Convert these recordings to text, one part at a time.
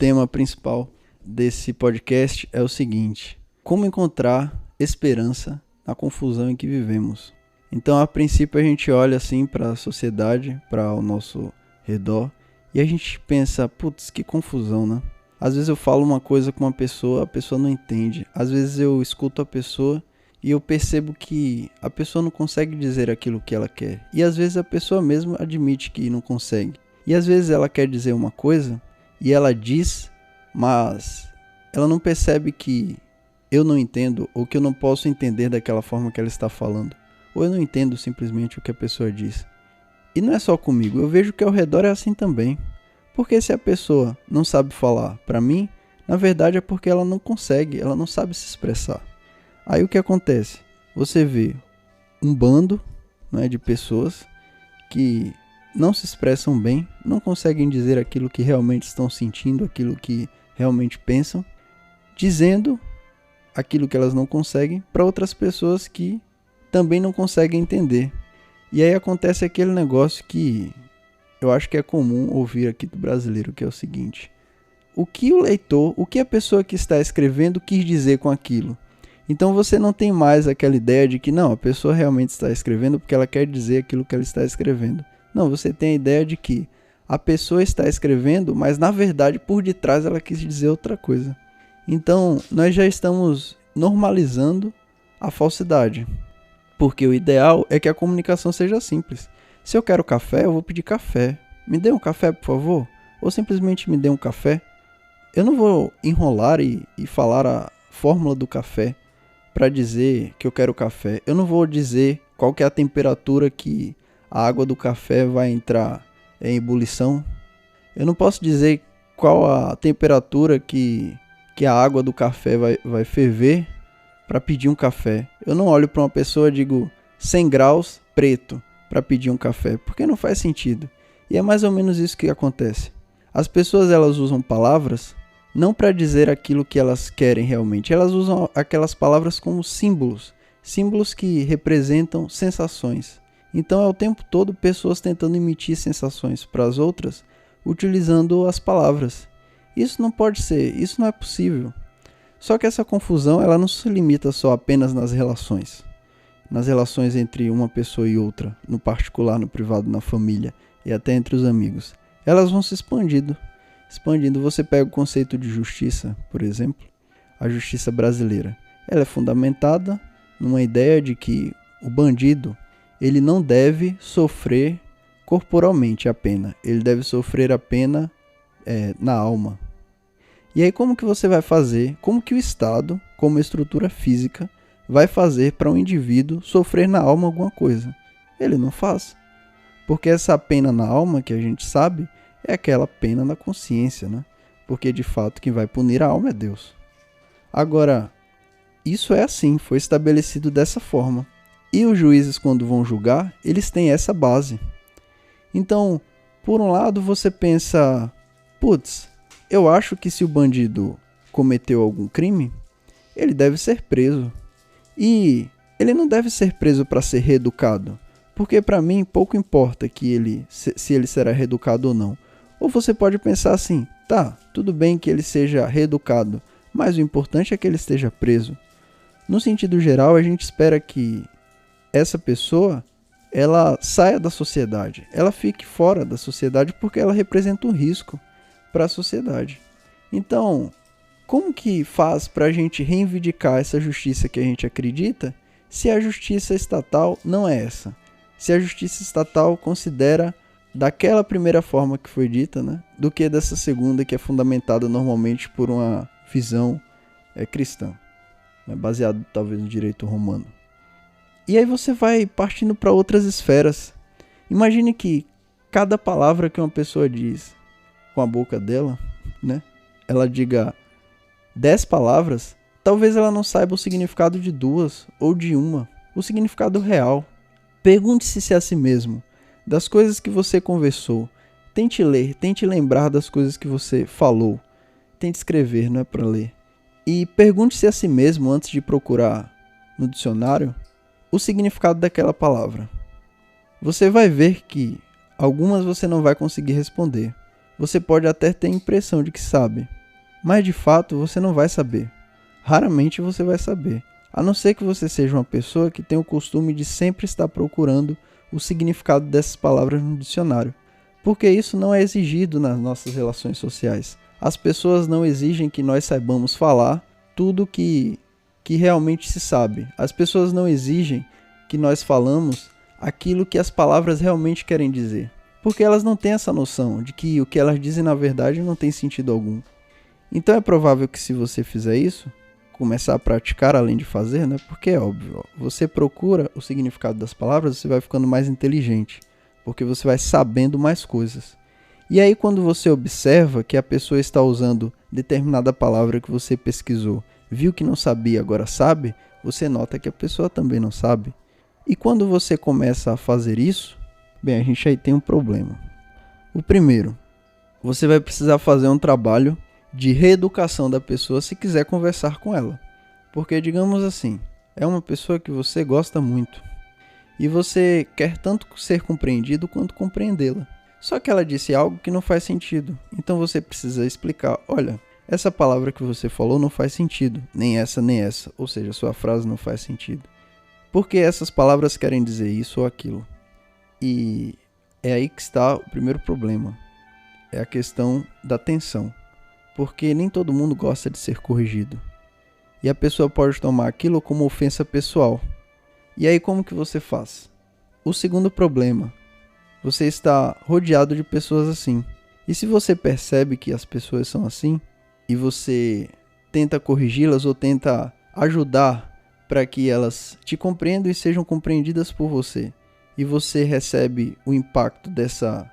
tema principal desse podcast é o seguinte: como encontrar esperança na confusão em que vivemos? Então, a princípio, a gente olha assim para a sociedade, para o nosso redor, e a gente pensa, putz, que confusão, né? Às vezes eu falo uma coisa com uma pessoa, a pessoa não entende. Às vezes eu escuto a pessoa e eu percebo que a pessoa não consegue dizer aquilo que ela quer. E às vezes a pessoa mesmo admite que não consegue. E às vezes ela quer dizer uma coisa e ela diz, mas ela não percebe que eu não entendo ou que eu não posso entender daquela forma que ela está falando. Ou eu não entendo simplesmente o que a pessoa diz. E não é só comigo, eu vejo que ao redor é assim também. Porque se a pessoa não sabe falar para mim, na verdade é porque ela não consegue, ela não sabe se expressar. Aí o que acontece? Você vê um bando, né, de pessoas que não se expressam bem, não conseguem dizer aquilo que realmente estão sentindo, aquilo que realmente pensam, dizendo aquilo que elas não conseguem para outras pessoas que também não conseguem entender. E aí acontece aquele negócio que eu acho que é comum ouvir aqui do brasileiro, que é o seguinte: o que o leitor, o que a pessoa que está escrevendo quis dizer com aquilo? Então você não tem mais aquela ideia de que não, a pessoa realmente está escrevendo porque ela quer dizer aquilo que ela está escrevendo. Não, você tem a ideia de que a pessoa está escrevendo, mas na verdade por detrás ela quis dizer outra coisa. Então nós já estamos normalizando a falsidade. Porque o ideal é que a comunicação seja simples. Se eu quero café, eu vou pedir café. Me dê um café, por favor. Ou simplesmente me dê um café. Eu não vou enrolar e falar a fórmula do café para dizer que eu quero café. Eu não vou dizer qual que é a temperatura que a água do café vai entrar em ebulição. Eu não posso dizer qual a temperatura que a água do café vai ferver para pedir um café. Eu não olho para uma pessoa e digo 100 graus preto para pedir um café, porque não faz sentido. E é mais ou menos isso que acontece. As pessoas elas usam palavras não para dizer aquilo que elas querem realmente. Elas usam aquelas palavras como símbolos, símbolos que representam sensações. Então é o tempo todo pessoas tentando emitir sensações para as outras utilizando as palavras. Isso não pode ser, isso não é possível. Só que essa confusão ela não se limita só apenas nas relações entre uma pessoa e outra, no particular, no privado, na família e até entre os amigos. Elas vão se expandindo. Você pega o conceito de justiça, por exemplo, a justiça brasileira. Ela é fundamentada numa ideia de que o bandido ele não deve sofrer corporalmente a pena, ele deve sofrer a pena na alma. E aí como que você vai fazer, como que o Estado, como estrutura física, vai fazer para um indivíduo sofrer na alma alguma coisa? Ele não faz. Porque essa pena na alma, que a gente sabe, é aquela pena na consciência, né? Porque de fato quem vai punir a alma é Deus. Agora, isso é assim, foi estabelecido dessa forma. E os juízes quando vão julgar, eles têm essa base. Então, por um lado você pensa, putz, eu acho que se o bandido cometeu algum crime, ele deve ser preso. E ele não deve ser preso para ser reeducado, porque para mim pouco importa que se ele será reeducado ou não. Ou você pode pensar assim, tá, tudo bem que ele seja reeducado, mas o importante é que ele esteja preso. No sentido geral, a gente espera que essa pessoa ela saia da sociedade, ela fique fora da sociedade porque ela representa um risco para a sociedade. Então, como que faz para a gente reivindicar essa justiça que a gente acredita se a justiça estatal não é essa? Se a justiça estatal considera daquela primeira forma que foi dita, né, do que dessa segunda que é fundamentada normalmente por uma visão cristã, né, baseado talvez no direito romano. E aí você vai partindo para outras esferas. Imagine que cada palavra que uma pessoa diz com a boca dela, né, ela diga 10 palavras, talvez ela não saiba o significado de 2 ou de uma, o significado real. Pergunte-se a si mesmo, das coisas que você conversou, tente ler, tente lembrar das coisas que você falou, tente escrever, não é para ler. E pergunte-se a si mesmo, antes de procurar no dicionário, o significado daquela palavra. Você vai ver que algumas você não vai conseguir responder. Você pode até ter a impressão de que sabe, mas de fato você não vai saber. Raramente você vai saber, a não ser que você seja uma pessoa que tem o costume de sempre estar procurando o significado dessas palavras no dicionário, porque isso não é exigido nas nossas relações sociais. As pessoas não exigem que nós saibamos falar tudo que realmente se sabe. As pessoas não exigem que nós falamos aquilo que as palavras realmente querem dizer, porque elas não têm essa noção de que o que elas dizem na verdade não tem sentido algum. Então é provável que se você fizer isso, começar a praticar além de fazer, né? Porque é óbvio, você procura o significado das palavras, você vai ficando mais inteligente, porque você vai sabendo mais coisas. E aí quando você observa que a pessoa está usando determinada palavra que você pesquisou, viu que não sabia, agora sabe, você nota que a pessoa também não sabe. E quando você começa a fazer isso, bem, a gente aí tem um problema. O primeiro, você vai precisar fazer um trabalho de reeducação da pessoa se quiser conversar com ela. Porque, digamos assim, é uma pessoa que você gosta muito e você quer tanto ser compreendido quanto compreendê-la. Só que ela disse algo que não faz sentido. Então você precisa explicar, olha, essa palavra que você falou não faz sentido, nem essa nem essa, ou seja, sua frase não faz sentido. Porque essas palavras querem dizer isso ou aquilo. E é aí que está o primeiro problema. É a questão da tensão. Porque nem todo mundo gosta de ser corrigido. E a pessoa pode tomar aquilo como ofensa pessoal. E aí como que você faz? O segundo problema. Você está rodeado de pessoas assim. E se você percebe que as pessoas são assim, e você tenta corrigi-las ou tenta ajudar para que elas te compreendam e sejam compreendidas por você, e você recebe o impacto dessa,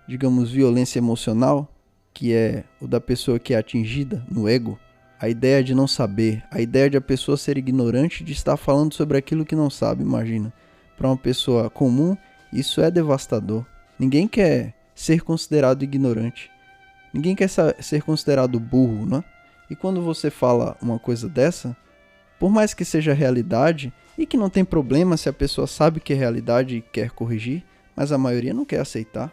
digamos, violência emocional, que é o da pessoa que é atingida no ego, a ideia de não saber, a ideia de a pessoa ser ignorante, de estar falando sobre aquilo que não sabe, imagina. Para uma pessoa comum, isso é devastador. Ninguém quer ser considerado ignorante. Ninguém quer ser considerado burro, né? E quando você fala uma coisa dessa, por mais que seja realidade, e que não tem problema se a pessoa sabe que é realidade e quer corrigir, mas a maioria não quer aceitar.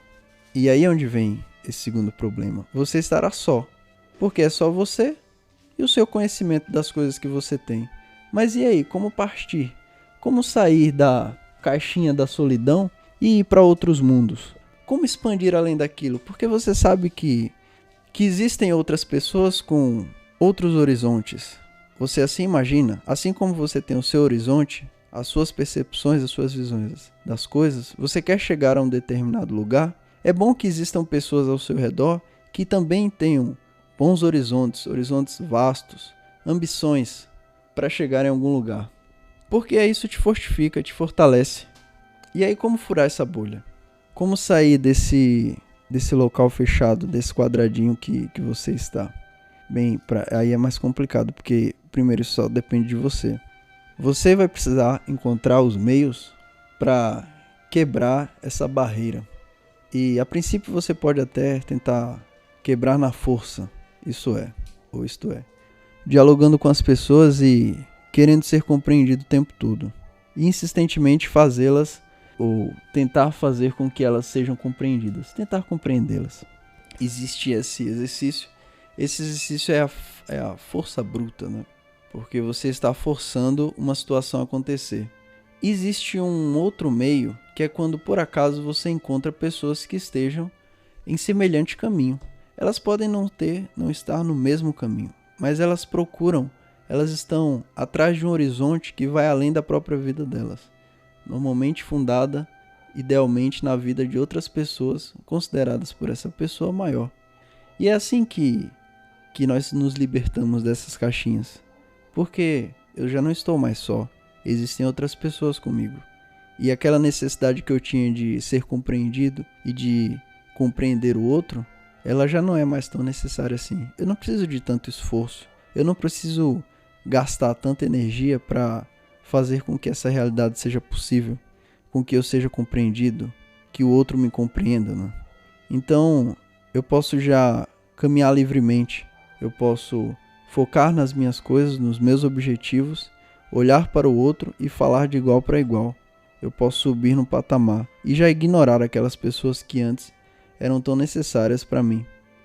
E aí é onde vem esse segundo problema. Você estará só, porque é só você e o seu conhecimento das coisas que você tem. Mas e aí, como partir? Como sair da caixinha da solidão e ir para outros mundos? Como expandir além daquilo? Porque você sabe que existem outras pessoas com outros horizontes. Você assim imagina, assim como você tem o seu horizonte, as suas percepções, as suas visões das coisas, você quer chegar a um determinado lugar, é bom que existam pessoas ao seu redor que também tenham bons horizontes, horizontes vastos, ambições para chegar em algum lugar. Porque isso te fortifica, te fortalece. E aí como furar essa bolha? Como sair desse local fechado, desse quadradinho que você está? Bem, aí é mais complicado, porque primeiro isso só depende de você. Você vai precisar encontrar os meios para quebrar essa barreira. E a princípio você pode até tentar quebrar na força, isto é, dialogando com as pessoas e querendo ser compreendido o tempo todo. E insistentemente fazê-las, ou tentar fazer com que elas sejam compreendidas, tentar compreendê-las. Existe esse exercício. Esse exercício é a força bruta, né? Porque você está forçando uma situação a acontecer. Existe um outro meio, que é quando por acaso você encontra pessoas que estejam em semelhante caminho. Elas podem não estar no mesmo caminho, mas elas estão atrás de um horizonte que vai além da própria vida delas. Normalmente fundada, idealmente, na vida de outras pessoas, consideradas por essa pessoa maior. E é assim que nós nos libertamos dessas caixinhas. Porque eu já não estou mais só. Existem outras pessoas comigo. E aquela necessidade que eu tinha de ser compreendido e de compreender o outro, ela já não é mais tão necessária assim. Eu não preciso de tanto esforço. Eu não preciso gastar tanta energia para fazer com que essa realidade seja possível, com que eu seja compreendido, que o outro me compreenda, né? Então, eu posso já caminhar livremente. Eu posso focar nas minhas coisas, nos meus objetivos, olhar para o outro e falar de igual para igual. Eu posso subir no patamar e já ignorar aquelas pessoas que antes eram tão necessárias para mim.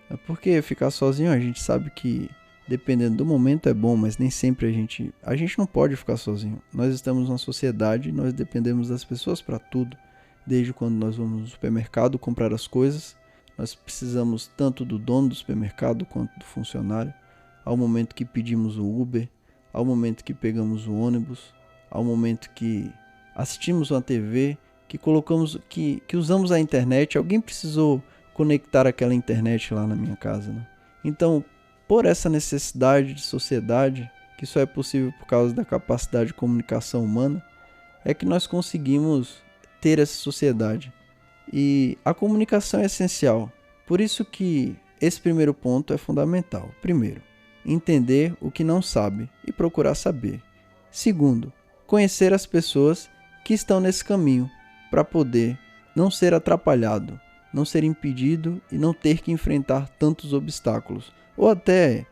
É porque ficar sozinho, a gente sabe que dependendo do momento é bom, mas nem sempre a gente não pode ficar sozinho. Nós estamos numa sociedade, nós dependemos das pessoas para tudo. Desde quando nós vamos no supermercado comprar as coisas, nós precisamos tanto do dono do supermercado quanto do funcionário. Ao momento que pedimos o Uber, ao momento que pegamos o ônibus, ao momento que assistimos uma TV, que usamos a internet, alguém precisou conectar aquela internet lá na minha casa, né? Então, por essa necessidade de sociedade, que só é possível por causa da capacidade de comunicação humana, é que nós conseguimos ter essa sociedade. E a comunicação é essencial. Por isso que esse primeiro ponto é fundamental. Primeiro, entender o que não sabe e procurar saber. Segundo, conhecer as pessoas que estão nesse caminho para poder não ser atrapalhado, não ser impedido e não ter que enfrentar tantos obstáculos. Ou até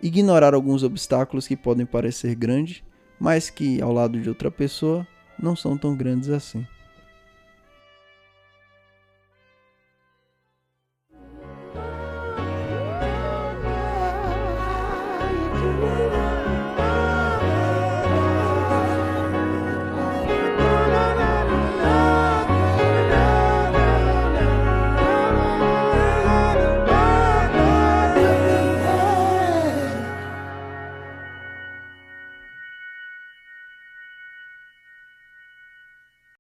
ignorar alguns obstáculos que podem parecer grandes, mas que ao lado de outra pessoa não são tão grandes assim.